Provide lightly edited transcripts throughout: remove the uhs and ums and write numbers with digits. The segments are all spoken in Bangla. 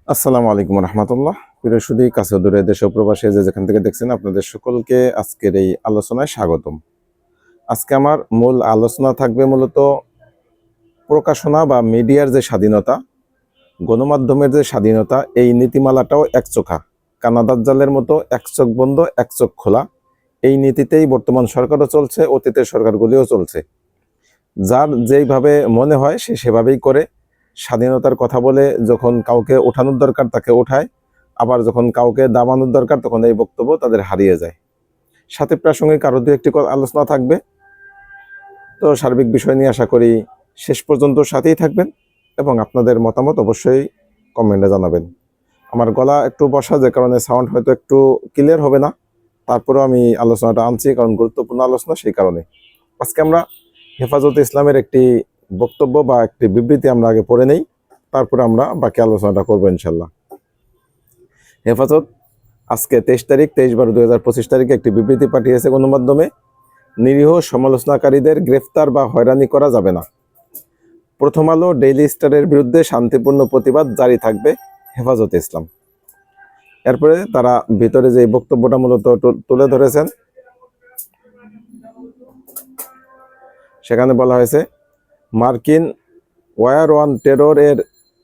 আসসালামু আলাইকুম রহমতুল্লাহ। প্রিয় সুধী, কাছে দূরে দেশে ও প্রবাসে যে যেখান থেকে দেখছেন, আপনাদের সকলকে আজকের এই আলোচনায় স্বাগতম। আজকে আমার মূল আলোচনা থাকবে মূলত প্রকাশনা বা মিডিয়ার যে স্বাধীনতা, গণমাধ্যমের যে স্বাধীনতা, এই নীতিমালাটাও একচোখা, কানাদার জালের মতো এক চোখ বন্ধ এক চোখ খোলা। এই নীতিতেই বর্তমান সরকারও চলছে, অতীতের সরকারগুলিও চলছে। যার যেইভাবে মনে হয় সে সেভাবেই করে। স্বাধীনতার কথা বলে যখন কাউকে ওঠানোর দরকার তাকে ওঠায়, আবার যখন কাউকে দাবানোর দরকার তখন এই বক্তব্য তাদের হারিয়ে যায়। সাথে প্রাসঙ্গিক আরও দু একটি আলোচনা থাকবে। তো সার্বিক বিষয় নিয়ে আশা করি শেষ পর্যন্ত সাথেই থাকবেন এবং আপনাদের মতামত অবশ্যই কমেন্টে জানাবেন। আমার গলা একটু বসা, যে কারণে সাউন্ড হয়তো একটু ক্লিয়ার হবে না, তারপরেও আমি আলোচনাটা আনছি কারণ গুরুত্বপূর্ণ আলোচনা, সেই কারণে। আজকে আমরা হেফাজতে ইসলামের একটি বক্তব্য বা একটি বিবৃতি আমরা আগে পড়ে নেই, তারপরে আমরা বাকি আলোচনাটা করবো ইনশাল্লাহ। হেফাজত আজকে 23 তারিখ 23/12/2025 তারিখে একটি বিবৃতি পাঠিয়েছে গণমাধ্যমে। নিরীহ সমালোচনাকারীদের গ্রেফতার বা হয়রানি করা যাবে না। প্রথম আলো, ডেইলি স্টারের বিরুদ্ধে শান্তিপূর্ণ প্রতিবাদ জারি থাকবে, হেফাজতে ইসলাম। এরপরে তারা ভিতরে যে বক্তব্যটা মূলত তুলে ধরেছেন, সেখানে বলা হয়েছে, মার্কিন ওয়ার ওয়ান টেরর এর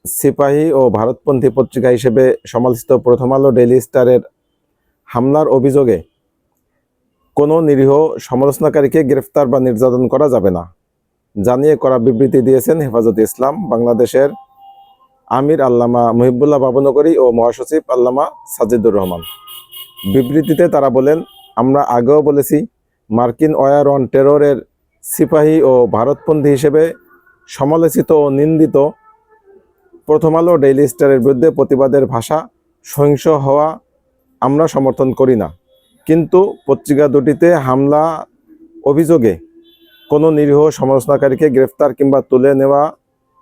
সিপাহী ও ভারতপন্থী পত্রিকা হিসেবে সমালোচিত প্রথম আলো ডেইলি স্টারের হামলার অভিযোগে কোনো নিরীহ সমালোচনাকারীকে গ্রেফতার বা নির্যাতন করা যাবে না জানিয়ে করা বিবৃতি দিয়েছেন হেফাজতে ইসলাম বাংলাদেশের আমির আল্লামা মুহিবুল্লাহ বাবুনগরী ও মহাসচিব আল্লামা সাজিদুর রহমান। বিবৃতিতে তারা বলেন, আমরা আগেও বলেছি, মার্কিন ওয়ার অন টেররের সিপাহী ও ভারতপন্থী হিসেবে সমালোচিত ও নিন্দিত প্রথম আলো ডেইলি স্টারের বিরুদ্ধে প্রতিবাদের ভাষা সহিংস হওয়া আমরা সমর্থন করি না। কিন্তু পত্রিকা দুটিতে হামলা অভিযোগে কোনো নিরীহ সমালোচনাকারীকে গ্রেফতার কিংবা তুলে নেওয়া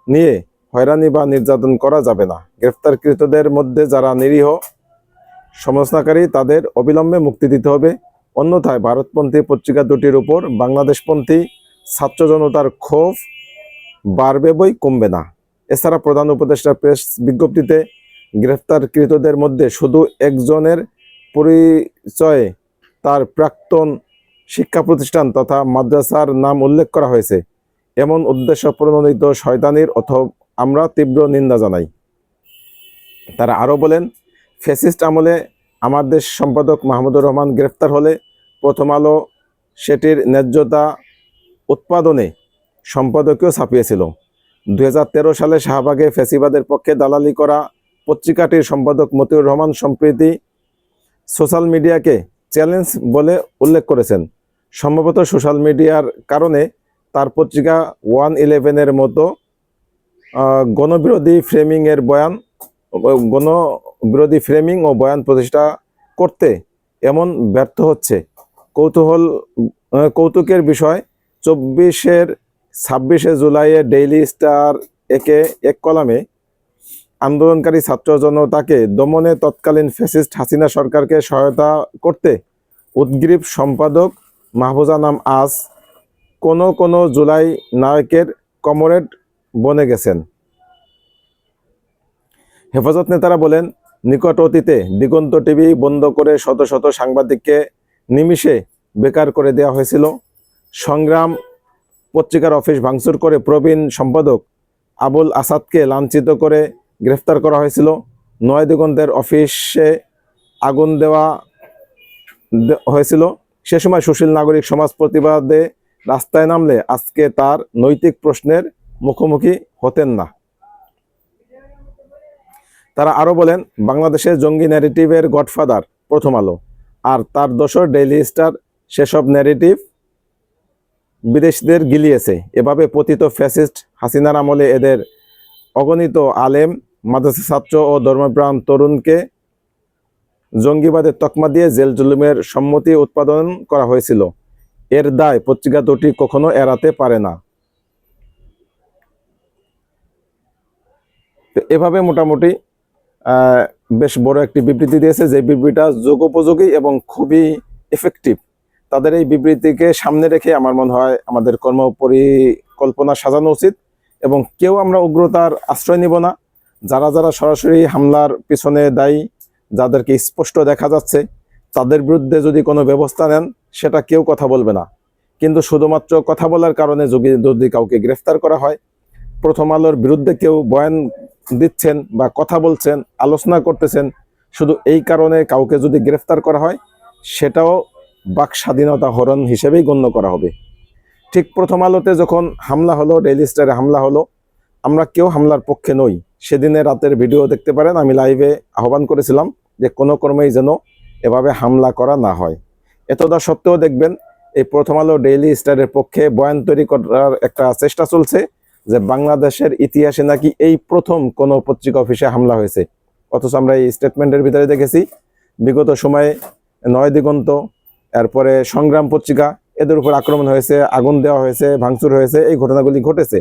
নিয়ে হয়রানি বা নির্যাতন করা যাবে না। গ্রেফতারকৃতদের মধ্যে যারা নিরীহ সমালোচনাকারী তাদের অবিলম্বে মুক্তি দিতে হবে, অন্যথায় ভারতপন্থী পত্রিকা দুটির উপর বাংলাদেশপন্থী ছাত্র জনতার ক্ষোভ বাড়বে বই কমবে না। এছাড়া প্রধান উপদেষ্টা প্রেস বিজ্ঞপ্তিতে গ্রেফতারকৃতদের মধ্যে শুধু একজনের পরিচয়ে তার প্রাক্তন শিক্ষা প্রতিষ্ঠান তথা মাদ্রাসার নাম উল্লেখ করা হয়েছে। এমন উদ্দেশ্য প্রণোদিত শয়তানির আমরা তীব্র নিন্দা জানাই। তারা আরও বলেন, ফ্যাসিস্ট আমলে আমার দেশ সম্পাদক মাহমুদুর রহমান গ্রেফতার হলে প্রথম আলো সেটির ন্যায্যতা উৎপাদনে সম্পাদকীয় ছাপিয়েছিল। 2013 সালে শাহবাগে ফ্যাসিবাদের পক্ষে দালালি করা পত্রিকাটির সম্পাদক মতিউর রহমান সম্প্রতি সোশ্যাল মিডিয়াকে চ্যালেঞ্জ বলে উল্লেখ করেছেন। সম্ভবত সোশ্যাল মিডিয়ার কারণে তার পত্রিকা 111-এর মতো গণবিরোধী ফ্রেমিং ও বয়ান প্রতিষ্ঠা করতে এমন ব্যর্থ হচ্ছে। কৌতুকের বিষয়, 26শে জুলাইয়ে ডেইলি স্টার এক কলামে আন্দোলনকারী ছাত্র জনতাকে দমনে তৎকালীন ফ্যাসিস্ট হাসিনা সরকারকে সহায়তা করতে উদ্গ্রীব সম্পাদক মাহফুজা নাম আজ কোনো জুলাই নায়কের কমরেড বনে গেছেন। হেফাজত নেতারা বলেন, নিকট অতীতে দিগন্ত টিভি বন্ধ করে শত শত সাংবাদিককে নিমিষে বেকার করে দেওয়া হয়েছিল। সংগ্রাম পত্রিকার অফিস ভাঙচুর করে প্রবীণ সম্পাদক আবুল আসাদকে লাঞ্ছিত করে গ্রেফতার করা হয়েছিল। নয় দিগন্তের অফিসে আগুন দেওয়া হয়েছিল। সে সময় সুশীল নাগরিক সমাজ প্রতিবাদে রাস্তায় নামলে আজকে তার নৈতিক প্রশ্নের মুখোমুখি হতেন না। তারা আরও বলেন, বাংলাদেশের জঙ্গি ন্যারেটিভের গডফাদার প্রথম আলো আর তার দোসর ডেইলি স্টার সেসব ন্যারেটিভ বিদেশিদের গিলিয়েছে। এভাবে পতিত ফ্যাসিস্ট হাসিনার আমলে এদের অগণিত আলেম, মাদ্রাসা ছাত্র ও ধর্মপ্রাণ তরুণকে জঙ্গিবাদের তকমা দিয়ে জেল জুলুমের সম্মতি উৎপাদন করা হয়েছিল। এর দায় পত্রিকা দুটি কখনো এড়াতে পারে না। তো এভাবে মোটামুটি বেশ বড় একটি বিবৃতি দিয়েছে, যে বিবৃতিটা যুগোপযোগী এবং খুবই এফেক্টিভ। তাদের এই বিবৃতিকে সামনে রেখে আমার মনে হয় আমাদের কর্মপরিকল্পনা সাজানো উচিত এবং কেউ আমরা উগ্রতার আশ্রয় নিব না। যারা যারা সরাসরি হামলার পিছনে দায়ী, যাদেরকে স্পষ্ট দেখা যাচ্ছে, তাদের বিরুদ্ধে যদি কোনো ব্যবস্থা নেন সেটা কেউ কথা বলবে না। কিন্তু শুধুমাত্র কথা বলার কারণে যদি কাউকে গ্রেফতার করা হয়, প্রথম আলোর বিরুদ্ধে কেউ বয়ান দিচ্ছেন বা কথা বলছেন, আলোচনা করতেছেন, শুধু এই কারণে কাউকে যদি গ্রেফতার করা হয়, সেটাও বাক স্বাধীনতা হরণ হিসেবেই গণ্য করা হবে। ঠিক প্রথম আলোতে যখন হামলা হলো, ডেইলি স্টারে হামলা হলো, আমরা কেউ হামলার পক্ষে নই। সেদিনে রাতের ভিডিও দেখতে পারেন, আমি লাইভে আহ্বান করেছিলাম যে কোনো ক্রমেই যেন এভাবে হামলা করা না হয়। এতটা সত্ত্বেও দেখবেন এই প্রথম আলো ডেইলি স্টারের পক্ষে বয়ান তৈরি করার একটা চেষ্টা চলছে যে বাংলাদেশের ইতিহাসে নাকি এই প্রথম কোনো পত্রিকা অফিসে হামলা হয়েছে। অথচ আমরা এই স্টেটমেন্টের ভিতরে দেখেছি বিগত সময়ে নয় দিগন্ত, এরপরে সংগ্রাম পত্রিকা, এদের উপর আক্রমণ হয়েছে, আগুন দেওয়া হয়েছে, ভাঙচুর হয়েছে, এই ঘটনাগুলি ঘটেছে।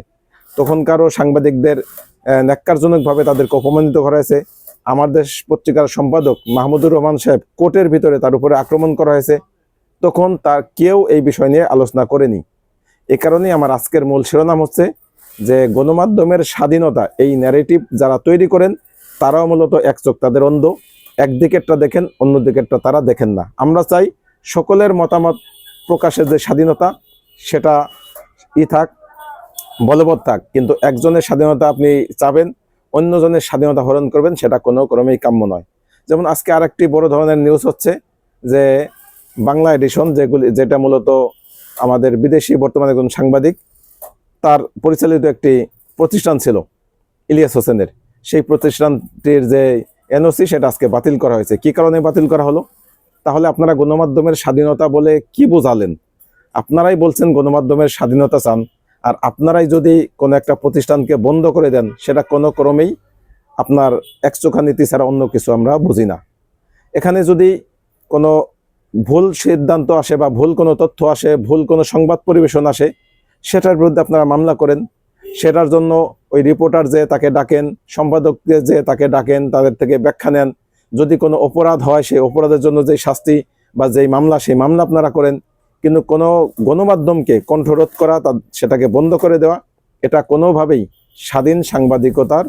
তখনকারও সাংবাদিকদের ন্যাক্কারজনকভাবে তাদেরকে অপমানিত করা হয়েছে। আমার দেশ পত্রিকার সম্পাদক মাহমুদুর রহমান সাহেব কোর্টের ভিতরে তার উপরে আক্রমণ করা হয়েছে। তখন তার কেউ এই বিষয় নিয়ে আলোচনা করেনি। এ কারণেই আমার আজকের মূল শিরোনাম হচ্ছে যে গণমাধ্যমের স্বাধীনতা, এই ন্যারেটিভ যারা তৈরি করেন তারাও মূলত এক চোখ, তাদের অন্ধ। একদিকেরটা দেখেন, অন্যদিকেরটা তারা দেখেন না। আমরা চাই সকলের মতামত প্রকাশের যে স্বাধীনতা, সেটা থাক, বলবৎ থাক, কিন্তু একজনের স্বাধীনতা আপনি চাবেন, অন্যজনের স্বাধীনতা হরণ করবেন, সেটা কোনো ক্রমেই কাম্য নয়। যেমন আজকে আরেকটি বড় ধরনের নিউজ হচ্ছে যে বাংলা এডিশন, যেটা মূলত আমাদের বিদেশি বর্তমানে কোন সাংবাদিক, তার পরিচালিত একটি প্রতিষ্ঠান ছিল ইলিয়াস হোসেনের, সেই প্রতিষ্ঠানটির যে এনওসি সেটা আজকে বাতিল করা হয়েছে। কি কারণে বাতিল করা হলো? তাহলে আপনারা গণমাধ্যমের স্বাধীনতা বলে কি বোঝালেন? আপনারাই বলছেন গণমাধ্যমের স্বাধীনতা চান, আর আপনারাই যদি কোনো একটা প্রতিষ্ঠানকে বন্ধ করে দেন, সেটা কোনো ক্রমেই আপনার একচোখা নীতি ছাড়া অন্য কিছু আমরা বুঝি না। এখানে যদি কোনো ভুল সিদ্ধান্ত আসে বা ভুল কোনো তথ্য আসে, ভুল কোনো সংবাদ পরিবেশন আসে, সেটার বিরুদ্ধে আপনারা মামলা করেন। সেটার জন্য ওই রিপোর্টার যে তাকে ডাকেন, সম্পাদককে যে তাকে ডাকেন, তাদের থেকে ব্যাখ্যা নেন। যদি কোনো অপরাধ হয়, সেই অপরাধের জন্য যেই শাস্তি বা যেই মামলা, সেই মামলা আপনারা করেন। কিন্তু কোনো গণমাধ্যমকে কণ্ঠরোধ করা, সেটাকে বন্ধ করে দেওয়া, এটা কোনোভাবেই স্বাধীন সাংবাদিকতার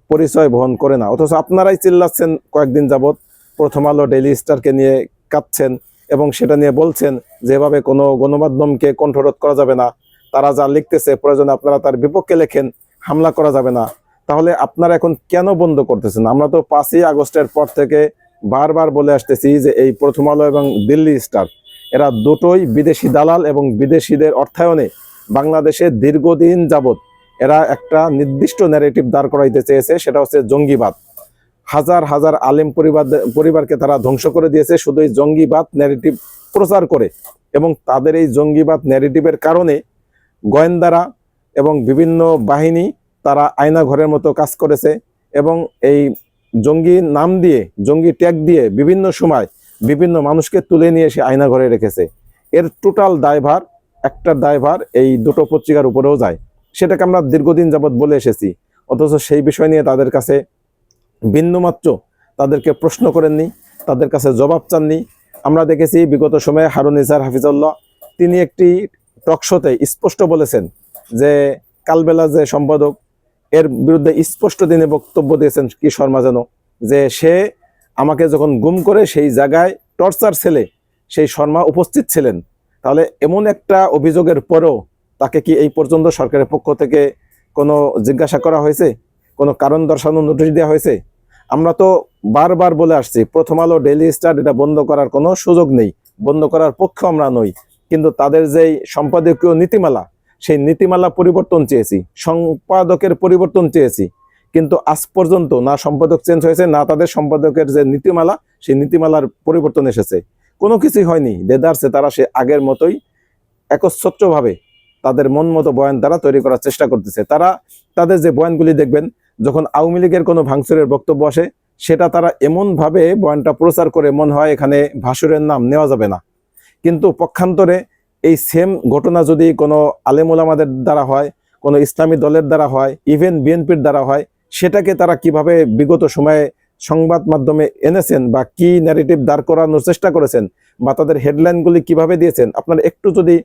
পরিচয় বহন করে না। অথচ আপনারাই চিল্লাচ্ছেন কয়েকদিন যাবৎ, প্রথম আলো ডেইলি স্টারকে নিয়ে কাঁদছেন এবং সেটা নিয়ে বলছেন যেভাবে কোনো গণমাধ্যমকে কণ্ঠরোধ করা যাবে না, তারা যা লিখতেছে প্রয়োজনে আপনারা তার বিপক্ষে লেখেন, হামলা করা যাবে না। তাহলে আপনারা এখন কেন বন্ধ করতেছেন? আমরা তো 5ই আগস্টের পর থেকে বারবার বলে আসতেছি যে এই প্রথম আলো এবং দিল্লি স্টার, এরা দুটোই বিদেশি দালাল এবং বিদেশিদের অর্থায়নে বাংলাদেশে দীর্ঘদিন যাবৎ এরা একটা নির্দিষ্ট ন্যারেটিভ দাঁড় করাইতে চেয়েছে, সেটা হচ্ছে জঙ্গিবাদ। হাজার হাজার আলেম পরিবারকে তারা ধ্বংস করে দিয়েছে শুধু এই জঙ্গিবাদ ন্যারেটিভ প্রচার করে। এবং তাদের এই জঙ্গিবাদ ন্যারেটিভের কারণে গোয়েন্দারা এবং বিভিন্ন বাহিনী তারা আয়না ঘরের মতো কাজ করেছে এবং এই জঙ্গি নাম দিয়ে, জঙ্গি ট্যাগ দিয়ে বিভিন্ন সময় বিভিন্ন মানুষকে তুলে নিয়ে এসে আয়না ঘরে রেখেছে। এর টোটাল দায়ভার, একটা দায়ভার এই দুটো পত্রিকার উপরেও যায়। সেটাকে আমরা দীর্ঘদিন যাবৎ বলে এসেছি। অথচ সেই বিষয় নিয়ে তাদের কাছে বিন্দুমাত্র তাদেরকে প্রশ্ন করেননি, তাদের কাছে জবাব চাননি। আমরা দেখেছি বিগত সময়ে হারুন ইজার হাফিজুল্লাহ, তিনি একটি টকশোতে স্পষ্ট বলেছেন যে কালবেলা যে সম্পাদক, এর বিরুদ্ধে স্পষ্ট তিনি বক্তব্য দিয়েছেন, কি শর্মা যেন, যে সে আমাকে যখন গুম করে সেই জায়গায় টর্চার সেলে সেই শর্মা উপস্থিত ছিলেন। তাহলে এমন একটা অভিযোগের পরেও তাকে কি এই পর্যন্ত সরকারের পক্ষ থেকে কোনো জিজ্ঞাসা করা হয়েছে, কোনো কারণ দর্শানো নোটিশ দেওয়া হয়েছে? আমরা তো বারবার বলে আসছি প্রথম আলো ডেইলি স্টার এটা বন্ধ করার কোনো সুযোগ নেই, বন্ধ করার পক্ষে আমরা নই। কিন্তু তাদের যেই সম্পাদকীয় নীতিমালা, সেই নীতিমালা পরিবর্তন চেয়েছি, সম্পাদকের পরিবর্তন চেয়েছি, কিন্তু আজ পর্যন্ত না সম্পাদক চেঞ্জ হয়েছে, না তাদের সম্পাদকের যে নীতিমালা সেই নীতিমালার পরিবর্তন এসেছে। কোনো কিছুই হয়নি। দেদারসে তারা সে আগের মতোই একচ্ছত্রভাবে তাদের মন মতো বয়ান তারা তৈরি করার চেষ্টা করতেছে। তারা তাদের যে বয়ানগুলি দেখবেন, যখন আওয়ামী লীগের কোনো ভাঙচুরের বক্তব্য আসে, সেটা তারা এমনভাবে বয়ানটা প্রচার করে মনে হয় এখানে ভাসুরের নাম নেওয়া যাবে না। কিন্তু পক্ষান্তরে এই সেম ঘটনা যদি কোনো আলেম ওলামাদের দ্বারা হয়, কোনো ইসলামী দলের দ্বারা হয়, ইভেন বিএনপির দ্বারা হয়, সেটাকে তারা কিভাবে বিগত সময়ে সংবাদ মাধ্যমে এনেছেন বা কি ন্যারেটিভ দাঁড় করানোর চেষ্টা করেছেন বা তাদের হেডলাইনগুলি কিভাবে দিয়েছেন, আপনারা একটু যদি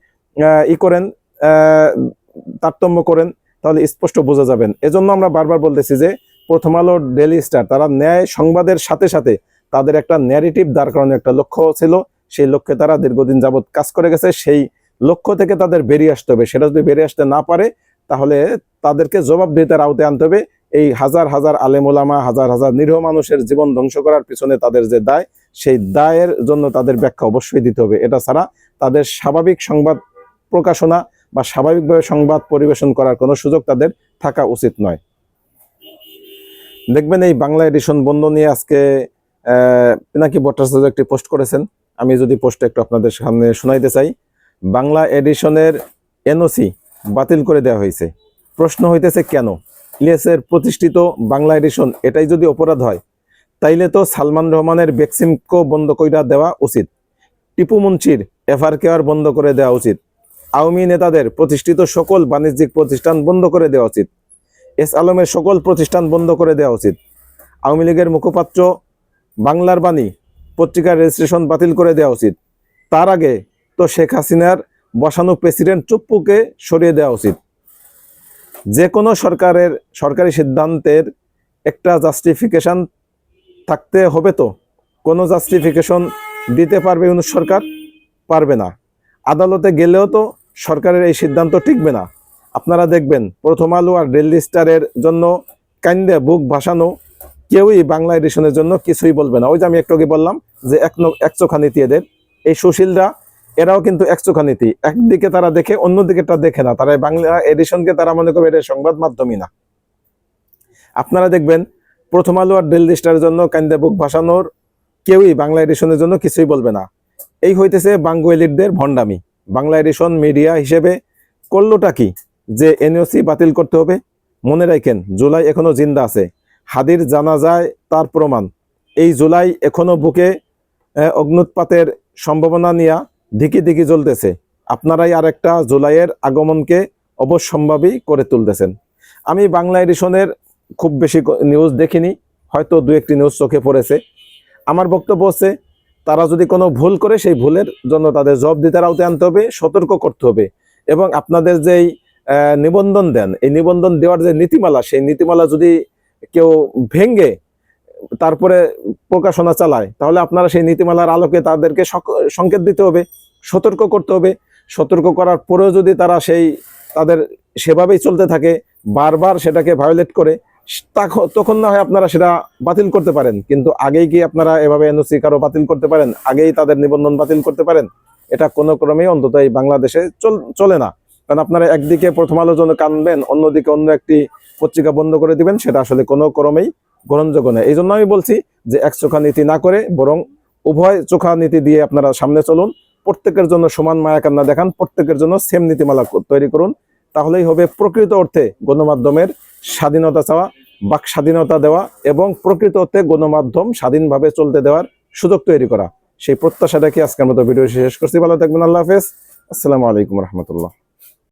তারতম্য করেন তাহলে স্পষ্ট বোঝা যাবেন। এজন্য আমরা বারবার বলতেছি যে প্রথম আলো, ডেইলি স্টার, তারা ন্যায় সংবাদের সাথে সাথে তাদের একটা ন্যারেটিভ দাঁড় করানোর একটা লক্ষ্য ছিল। সেই লক্ষ্যে তারা দীর্ঘদিন যাবৎ কাজ করে গেছে। সেই লক্ষ্য থেকে তাদের বেরিয়ে আসতে হবে। সেটা যদি বেরিয়ে আসতে না পারে, তাহলে তাদেরকে জবাবদিহিতার আওতায় আনতে হবে। এই হাজার হাজার আলেম ওলামা, হাজার হাজার নিরীহ মানুষের জীবন ধ্বংস করার পিছনে তাদের যে দায়, সেই দায়ের জন্য তাদের ব্যাখ্যা অবশ্যই দিতে হবে। এটা ছাড়া তাদের স্বাভাবিক সংবাদ প্রকাশনা বা স্বাভাবিকভাবে সংবাদ পরিবেশন করার কোনো সুযোগ তাদের থাকা উচিত নয়। দেখবেন এই বাংলা এডিশন বন্ধ নিয়ে আজকে পিনাকি ভট্টাচার্য একটি পোস্ট করেছেন। আমি যদি পোস্টটা একটু আপনাদের সামনে শোনাইতে চাই। বাংলা এডিশনের এনওসি বাতিল করে দেওয়া হয়েছে। প্রশ্ন হইতেছে কেন? ইলিয়াসের প্রতিষ্ঠিত বাংলা এডিশন, এটাই যদি অপরাধ হয়, তাইলে তো সালমান রহমানের বেক্সিমকো বন্ধ করে দেওয়া উচিত, টিপু মুন্সির এফআরকেআর বন্ধ করে দেওয়া উচিত, আওয়ামী নেতাদের প্রতিষ্ঠিত সকল বাণিজ্যিক প্রতিষ্ঠান বন্ধ করে দেওয়া উচিত, এস আলমের সকল প্রতিষ্ঠান বন্ধ করে দেওয়া উচিত। আওয়ামী লীগের মুখপাত্র বাংলার বাণী পত্রিকার রেজিস্ট্রেশন বাতিল করে দেওয়া উচিত। তার আগে তো শেখ হাসিনার বসানো প্রেসিডেন্ট চুপ্পুকে সরিয়ে দেওয়া উচিত। যে কোনো সরকারি সিদ্ধান্তের একটা জাস্টিফিকেশন থাকতে হবে। তো কোনো জাস্টিফিকেশন দিতে পারবে ইউনূস সরকার? পারবে না। আদালতে গেলেও তো সরকারের এই সিদ্ধান্ত টিকবে না। আপনারা দেখবেন প্রথম আলো আর ডেইলি স্টারের জন্য কান্দে বুক ভাসানো কেউই বাংলা এডিশনের জন্য কিছুই বলবে না। ওই যে আমি একটু আগে বললাম যে একচোখা নীতি এদের, এই সুশীলরা এরাও কিন্তু একচোখা নীতি। একদিকে তারা দেখে, অন্যদিকেটা দেখে না। তারা বাংলা এডিশনকে তারা মনে করবে এটা সংবাদ মাধ্যমই না। আপনারা দেখবেন প্রথম আলো আর ডেইলি স্টারের জন্য কান্দে বুক ভাসানোর কেউই বাংলা এডিশনের জন্য কিছুই বলবে না। এই হইতেছে বাঙ্গুয়েলিটদের ভণ্ডামি। বাংলা এডিশন মিডিয়া হিসেবে করলোটা কি? যে এনওসি বাতিল করতে হবে। মনে রাখেন, জুলাই এখনো জিন্দা আছে। হাদির জানাজায় তার প্রমাণ। এই জুলাই এখনো বুকে অগ্নুৎপাতের সম্ভাবনা নিয়ে ধিকি ধিকি জ্বলতেছে। আপনারাই আর একটা জুলাইয়ের আগমনকে অবশ্যম্ভাবী করে তুলতেছেন। আমি বাংলা এডিশনের খুব বেশি নিউজ দেখিনি, হয়তো দু একটি নিউজ চোখে পড়েছে। আমার বক্তব্য হচ্ছে, তারা যদি কোনো ভুল করে, সেই ভুলের জন্য তাদের জবাবদিহিতার আওতায় আনতে হবে, সতর্ক করতে হবে। এবং আপনাদের যেই নিবন্ধন দেন, এই নিবন্ধন দেওয়ার যে নীতিমালা, সেই নীতিমালা যদি কেউ ভেঙ্গে তারপরে প্রকাশনা চালায়, তাহলে আপনারা সেই নীতিমালার আলোকে তাদেরকে সংকেত দিতে হবে, সতর্ক করতে হবে। সতর্ক করার পরেও যদি তারা তাদের সেভাবেই চলতে থাকে, বারবার সেটাকে ভায়োলেট করে, তখন না হয় আপনারা সেটা বাতিল করতে পারেন। কিন্তু আগেই কি আপনারা এভাবে এনওসি কারো বাতিল করতে পারেন? আগেই তাদের নিবন্ধন বাতিল করতে পারেন? এটা কোনো ক্রমেই অন্তত এই বাংলাদেশে চলে না। কারণ আপনারা একদিকে প্রথম আলোর জন্য কানবেন, অন্যদিকে অন্য একটি পত্রিকা বন্ধ করে দিবেন, সেটা আসলে কোনো ক্রমেই গ্রহণযোগ্য নয়। এই জন্য আমি বলছি যে একচোখা নীতি না করে বরং উভয় চোখা নীতি দিয়ে আপনারা সামনে চলুন। প্রত্যেকের জন্য সমান মায়া কান্না দেখান, প্রত্যেকের জন্য সেম নীতিমালা তৈরি করুন। তাহলেই হবে প্রকৃত অর্থে গণমাধ্যমের স্বাধীনতা চাওয়া, বাক স্বাধীনতা দেওয়া এবং প্রকৃত অর্থে গণমাধ্যম স্বাধীনভাবে চলতে দেওয়ার সুযোগ তৈরি করা। সেই প্রত্যাশা রেখে আজকের মতো ভিডিও শেষ করছি। ভালো থাকবেন। আল্লাহ হাফেজ। আসসালামু আলাইকুম রহমতুল্লাহ।